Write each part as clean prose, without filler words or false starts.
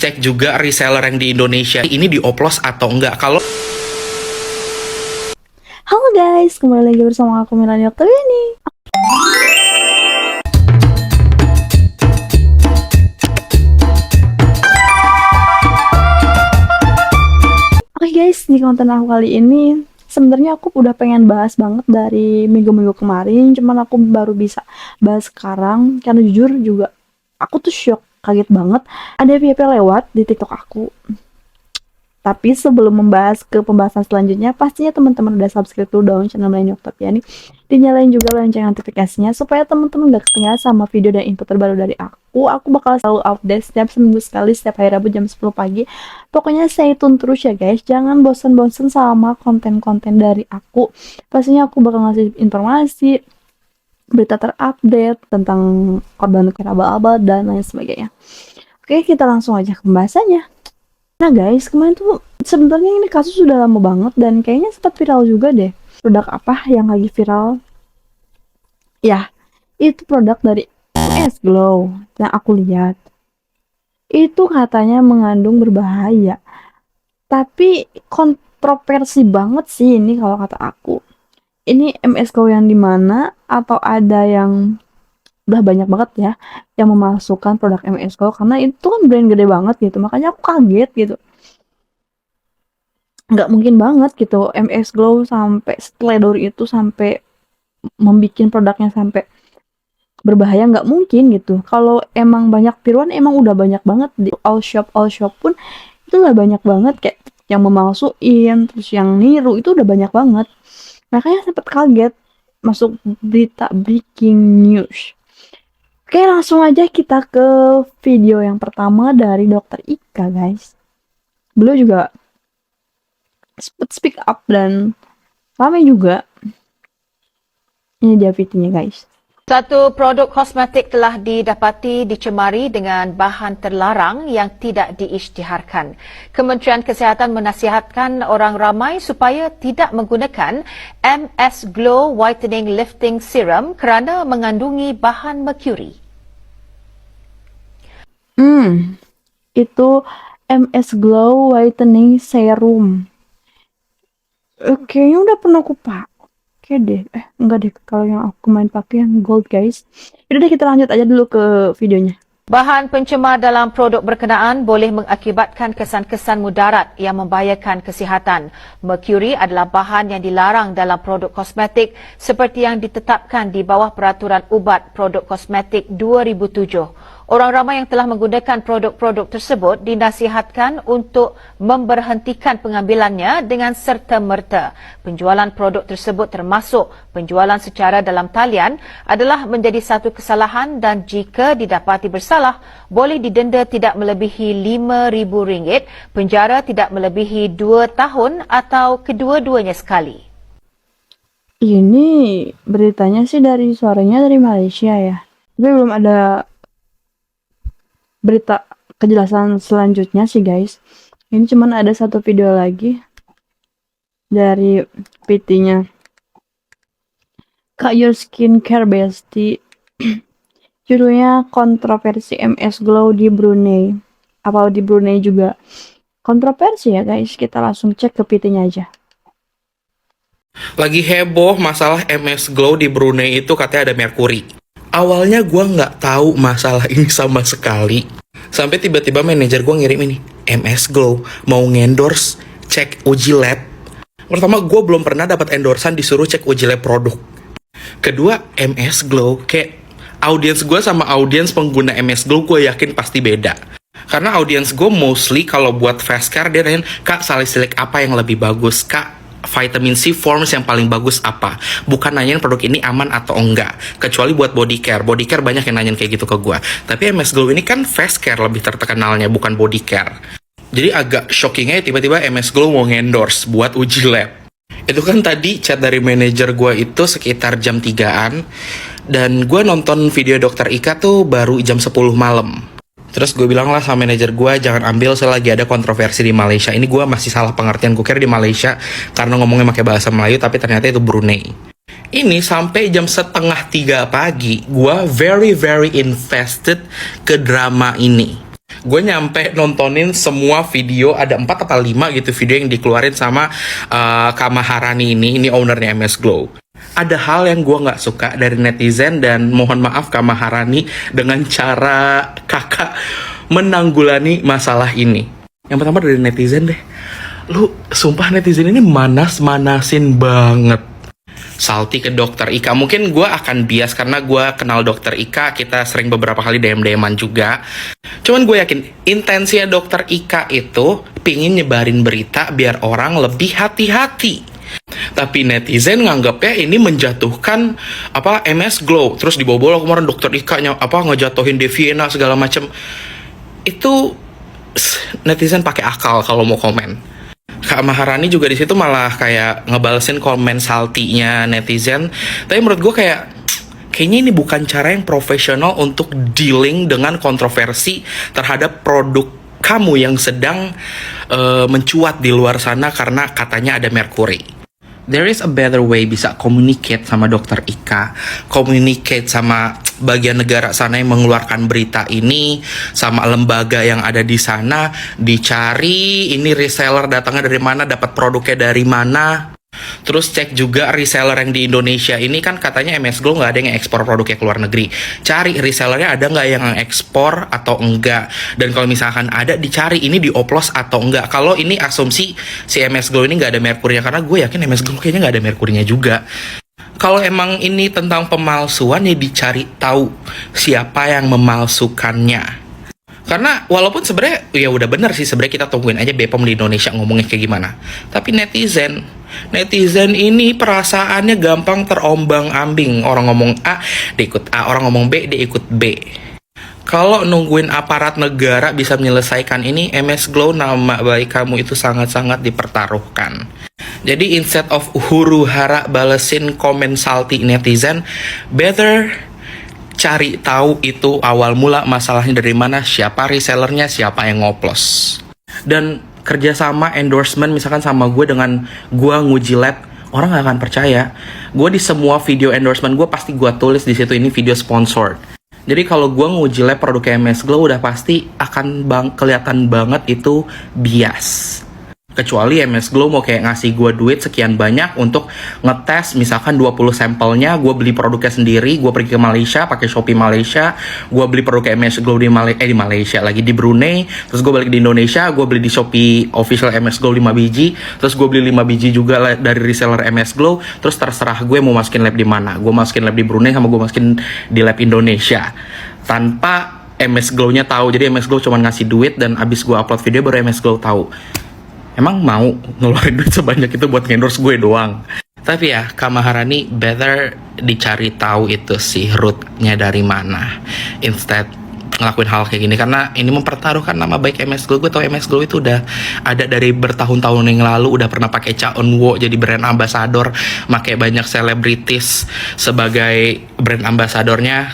cek juga reseller yang di Indonesia ini dioplos atau enggak. Kalau Halo guys, kembali lagi bersama aku Milani Oktavi ini. Oke guys, di konten aku kali ini sebenarnya aku udah pengen bahas banget dari minggu-minggu kemarin, cuman aku baru bisa bahas sekarang karena jujur juga aku tuh shock, kaget banget ada FYP lewat di TikTok aku. Tapi sebelum membahas ke pembahasan selanjutnya, pastinya teman-teman udah subscribe dulu dong channel Milani Oktaviani. Dinyalain juga lonceng notifikasinya supaya teman-teman gak ketinggalan sama video dan info terbaru dari aku. Aku bakal selalu update setiap seminggu sekali, setiap hari Rabu jam 10 pagi. Pokoknya stay tune terus ya guys. Jangan bosen-bosen sama konten-konten dari aku. Pastinya aku bakal ngasih informasi, berita terupdate tentang korban abal-abal dan lain sebagainya. Oke, kita langsung aja ke pembahasannya. Nah guys, kemarin tuh sebenarnya ini kasus sudah lama banget dan kayaknya sempat viral juga deh. Produk apa yang lagi viral? Ya, itu produk dari MS Glow yang aku lihat. Itu katanya mengandung berbahaya. Tapi kontroversi banget sih ini kalau kata aku. Ini MS Glow yang dimana atau ada yang udah banyak banget ya yang memasukkan produk MS Glow karena itu kan brand gede banget gitu, makanya aku kaget gitu, nggak mungkin banget gitu MS Glow sampai seteledor itu sampai membuat produknya sampai berbahaya, nggak mungkin gitu. Kalau emang banyak tiruan emang udah banyak banget di all shop pun itu udah banyak banget kayak yang memalsuin terus yang niru itu udah banyak banget, makanya sempet kaget masuk berita breaking news. Oke, langsung aja kita ke video yang pertama dari Dokter Ika, guys. Beliau juga speak up dan ramai juga. Ini dia videonya, guys. Satu produk kosmetik telah didapati dicemari dengan bahan terlarang yang tidak diisytiharkan. Kementerian Kesihatan menasihatkan orang ramai supaya tidak menggunakan MS Glow Whitening Lifting Serum kerana mengandungi bahan merkuri. Itu MS Glow Whitening Serum. Kayaknya udah pernah aku pakai deh. Enggak deh, kalau yang aku main pakai yang gold, guys. Yaudah deh, kita lanjut aja dulu ke videonya. Bahan pencemar dalam produk berkenaan boleh mengakibatkan kesan-kesan mudarat yang membahayakan kesihatan. Merkuri adalah bahan yang dilarang dalam produk kosmetik seperti yang ditetapkan di bawah Peraturan Ubat Produk Kosmetik 2007. Orang ramai yang telah menggunakan produk-produk tersebut dinasihatkan untuk memberhentikan pengambilannya dengan serta-merta. Penjualan produk tersebut termasuk penjualan secara dalam talian adalah menjadi satu kesalahan dan jika didapati bersalah boleh didenda tidak melebihi RM5,000, penjara tidak melebihi 2 tahun atau kedua-duanya sekali. Ini beritanya sih dari suaranya dari Malaysia ya. Tapi belum ada berita kejelasan selanjutnya sih, guys. Ini cuman ada satu video lagi dari PT-nya. Kak Your Skincare Bestie. Judulnya kontroversi MS Glow di Brunei. Apa di Brunei juga kontroversi ya, guys? Kita langsung cek ke PT-nya aja. lagi heboh masalah MS Glow di Brunei itu katanya ada merkuri. Awalnya gue nggak tahu masalah ini sama sekali. Sampai tiba-tiba manajer gue ngirim ini, MS Glow mau ngendorse, cek uji lab. Pertama, gue belum pernah dapat endorsan disuruh cek uji lab produk. Kedua, MS Glow, kayak audiens gue sama audiens pengguna MS Glow gue yakin pasti beda. Karena audiens gue mostly kalau buat face care dia nanyain, Kak salicylic apa yang lebih bagus? Kak vitamin C forms yang paling bagus apa? Bukan nanyain produk ini aman atau enggak. Kecuali buat body care banyak yang nanyain kayak gitu ke gue. Tapi MS Glow ini kan face care lebih terkenalnya, bukan body care. Jadi agak shockingnya tiba-tiba MS Glow mau ngendorse buat uji lab. Itu kan tadi chat dari manajer gue itu sekitar jam 3-an. Dan gue nonton video Dokter Ika tuh baru jam 10 malam. Terus gue bilang lah sama manajer gue, jangan ambil soalnya lagi ada kontroversi di Malaysia. Ini gue masih salah pengertian, gue kira di Malaysia karena ngomongnya pakai bahasa Melayu, tapi ternyata itu Brunei. Ini sampai jam 2:30 pagi, gue very invested ke drama ini. Gue nyampe nontonin semua video, ada 4 atau 5 gitu video yang dikeluarin sama Kak Maharani ini ownernya MS Glow. Ada hal yang gue nggak suka dari netizen, dan mohon maaf Kak Maharani dengan cara kakak menanggulangi masalah ini. Yang pertama dari netizen deh. Lu sumpah netizen ini manas-manasin banget. Salty ke dokter Ika. Mungkin gue akan bias karena gue kenal dokter Ika. Kita sering beberapa kali DM-DM-an juga. Cuman gue yakin intensinya dokter Ika itu pingin nyebarin berita biar orang lebih hati-hati. Tapi netizen nganggapnya ini menjatuhkan MS Glow. Terus dibobol kemarin dokter Ika ngejatuhin Deviena segala macem. Itu netizen pakai akal kalau mau komen. Kak Maharani juga di situ malah kayak ngebalesin komen salty-nya netizen. Tapi menurut gue kayaknya ini bukan cara yang profesional untuk dealing dengan kontroversi terhadap produk kamu yang sedang mencuat di luar sana karena katanya ada merkuri. There is a better way bisa communicate sama dokter Ika, communicate sama bagian negara sana yang mengeluarkan berita ini, sama lembaga yang ada di sana, dicari ini reseller datangnya dari mana, dapat produknya dari mana. Terus cek juga reseller yang di Indonesia ini, kan katanya MS Glow nggak ada yang ekspor produknya ke luar negeri. Cari resellernya ada nggak yang ekspor atau enggak. Dan kalau misalkan ada, dicari ini dioplos atau enggak. Kalau ini asumsi si MS Glow ini nggak ada merkurinya, karena gue yakin MS Glow kayaknya nggak ada merkurinya juga. Kalau emang ini tentang pemalsuan, ya dicari tahu siapa yang memalsukannya. Karena walaupun sebenarnya ya udah bener sih, sebenarnya kita tungguin aja BPOM di Indonesia ngomongnya kayak gimana. Tapi netizen ini perasaannya gampang terombang-ambing. Orang ngomong A, dia ikut A. Orang ngomong B, dia ikut B. Kalau nungguin aparat negara bisa menyelesaikan ini, MS Glow nama baik kamu itu sangat-sangat dipertaruhkan. Jadi instead of huru-hara balesin komen salty netizen, better cari tahu itu awal mula masalahnya dari mana, siapa resellernya, siapa yang ngoplos. Dan kerjasama endorsement misalkan sama gue dengan gue nguji lab, orang gak akan percaya. Gue di semua video endorsement gue pasti gue tulis di situ ini video sponsored. Jadi kalau gue nguji lab produk MS Glow udah pasti akan kelihatan banget itu bias. Kecuali MS Glow mau kayak ngasih gue duit sekian banyak untuk ngetes misalkan 20 sampelnya, gue beli produknya sendiri, gue pergi ke Malaysia pakai Shopee Malaysia, gue beli produk MS Glow di Malaysia lagi di Brunei, terus gue balik di Indonesia, gue beli di Shopee official MS Glow 5 biji, terus gue beli 5 biji juga dari reseller MS Glow, terus terserah gue mau masukin lab di mana, gue masukin lab di Brunei sama gue masukin di lab Indonesia tanpa MS Glow-nya tahu. Jadi MS Glow cuma ngasih duit dan abis gue upload video baru MS Glow tahu. Emang mau ngeluarin duit sebanyak itu buat endorse gue doang? Tapi ya, Kak Maharani better dicari tahu itu sih root-nya dari mana. Instead ngelakuin hal kayak gini, karena ini mempertaruhkan nama baik MS Glow. Gue tau MS Glow itu udah ada dari bertahun-tahun yang lalu, udah pernah pakai Cha Eun-woo jadi brand ambassador, pakai banyak selebritis sebagai brand ambasadornya,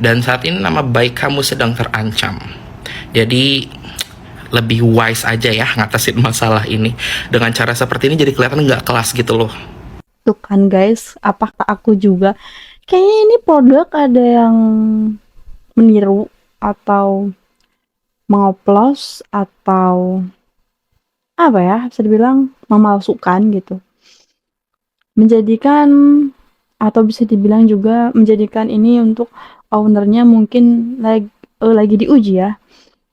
dan saat ini nama baik kamu sedang terancam. Jadi lebih wise aja ya ngatasin masalah ini dengan cara seperti ini, jadi kelihatan nggak kelas gitu loh. Tuh kan guys, apakah aku juga kayaknya ini produk ada yang meniru atau mengoplos atau apa ya, bisa dibilang memalsukan gitu, menjadikan atau bisa dibilang juga menjadikan ini untuk ownernya mungkin lagi diuji ya.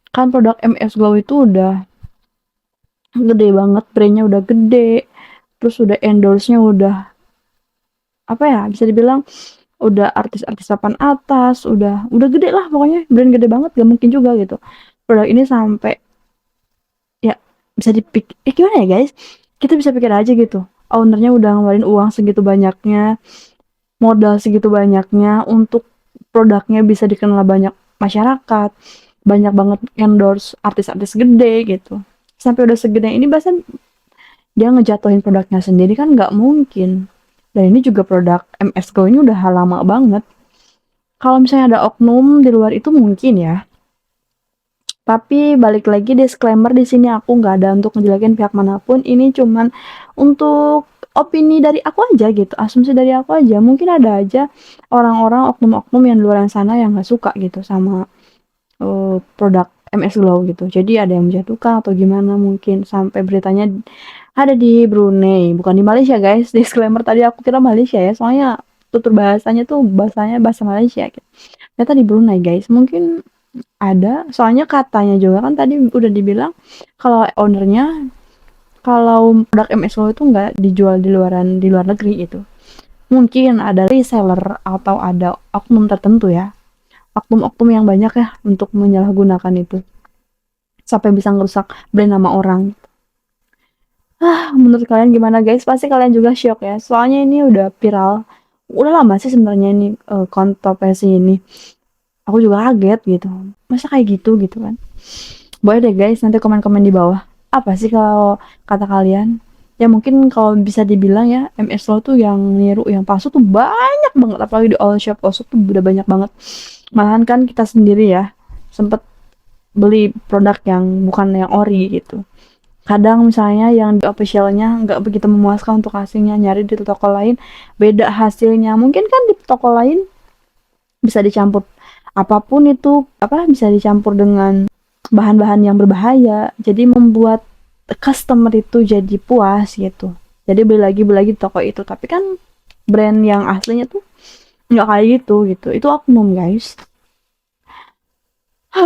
Kan produk MS Glow itu udah gede banget, brandnya udah gede, terus udah endorse-nya udah apa ya, bisa dibilang udah artis-artis papan atas, udah gede lah pokoknya, brand gede banget, gak mungkin juga gitu produk ini sampai ya bisa dipikir gimana ya guys, kita bisa pikir aja gitu, ownernya udah ngeluarin uang segitu banyaknya, modal segitu banyaknya untuk produknya bisa dikenal banyak masyarakat, banyak banget endorse artis-artis gede gitu, sampai udah segede ini bahkan dia ngejatuhin produknya sendiri kan nggak mungkin. Dan ini juga produk MS Glow ini udah lama banget. Kalau misalnya ada oknum di luar itu mungkin ya, tapi balik lagi disclaimer di sini, aku nggak ada untuk ngejelekin pihak manapun, ini cuman untuk opini dari aku aja gitu, asumsi dari aku aja. Mungkin ada aja orang-orang oknum-oknum yang di luar sana yang nggak suka gitu sama produk MS Glow gitu. Jadi ada yang menjatuhkan atau gimana mungkin sampai beritanya ada di Brunei, bukan di Malaysia guys. Disclaimer tadi aku kira Malaysia ya, soalnya tutur bahasanya tuh bahasanya bahasa Malaysia gitu. Ternyata di Brunei guys. Mungkin ada, soalnya katanya juga kan tadi udah dibilang kalau ownernya kalau produk MS Glow itu nggak dijual di luar negeri gitu. Mungkin ada reseller atau ada oknum tertentu ya, oknum-oknum yang banyak ya untuk menyalahgunakan itu sampai bisa ngerusak brand nama orang. Menurut kalian gimana guys? Pasti kalian juga shock ya. Soalnya ini udah viral. Udah lama sih sebenarnya ini kontroversi ini. Aku juga kaget gitu. Masa kayak gitu kan. Boleh deh guys nanti komen-komen di bawah. Apa sih kalau kata kalian? Ya mungkin kalau bisa dibilang ya MS Law tuh yang niru, yang palsu tuh banyak banget. Apalagi di all shop tuh udah banyak banget. Malahan kan kita sendiri ya sempet beli produk yang bukan yang ori gitu. Kadang misalnya yang di officialnya nggak begitu memuaskan untuk hasilnya, nyari di toko lain beda hasilnya. Mungkin kan di toko lain bisa dicampur apapun itu, apa bisa dicampur dengan bahan-bahan yang berbahaya. Jadi membuat customer itu jadi puas gitu. Jadi beli lagi di toko itu. Tapi kan brand yang aslinya tuh nggak kayak gitu gitu. Itu oknum guys.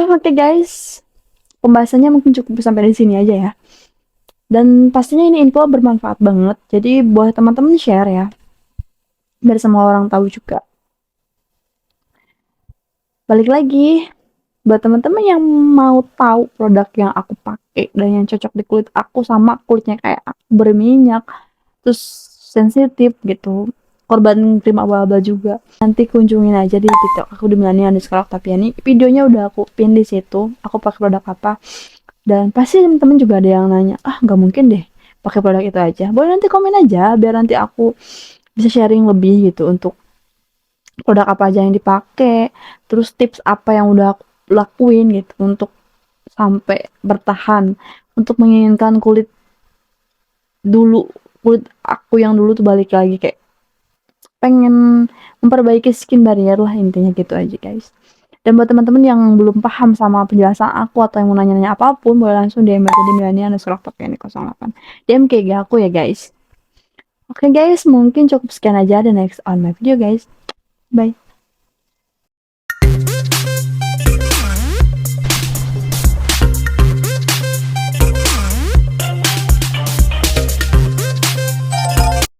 Oke guys, pembahasannya mungkin cukup sampai di sini aja ya. Dan pastinya ini info bermanfaat banget. Jadi buat teman-teman share ya. Biar semua orang tahu juga. Balik lagi, buat teman-teman yang mau tahu produk yang aku pakai dan yang cocok di kulit aku sama kulitnya kayak aku berminyak, terus sensitif gitu. Korban krim abal-abal juga. Nanti kunjungin aja di TikTok aku di Melania_Oktaviani. Videonya udah aku pin di situ. Aku pakai produk apa. Dan pasti temen-temen juga ada yang nanya, nggak mungkin deh pakai produk itu aja. Boleh nanti komen aja, biar nanti aku bisa sharing lebih gitu untuk produk apa aja yang dipakai, terus tips apa yang udah aku lakuin gitu untuk sampai bertahan, untuk menginginkan kulit aku yang dulu tuh balik lagi kayak pengen memperbaiki skin barrier lah intinya gitu aja guys. Dan buat teman-teman yang belum paham sama penjelasan aku atau yang mau nanya-nanya apapun, boleh langsung DM aja di Melania_Oktaviani08. DM ke IG aku ya guys. Oke guys, mungkin cukup sekian aja. The next on my video guys. Bye.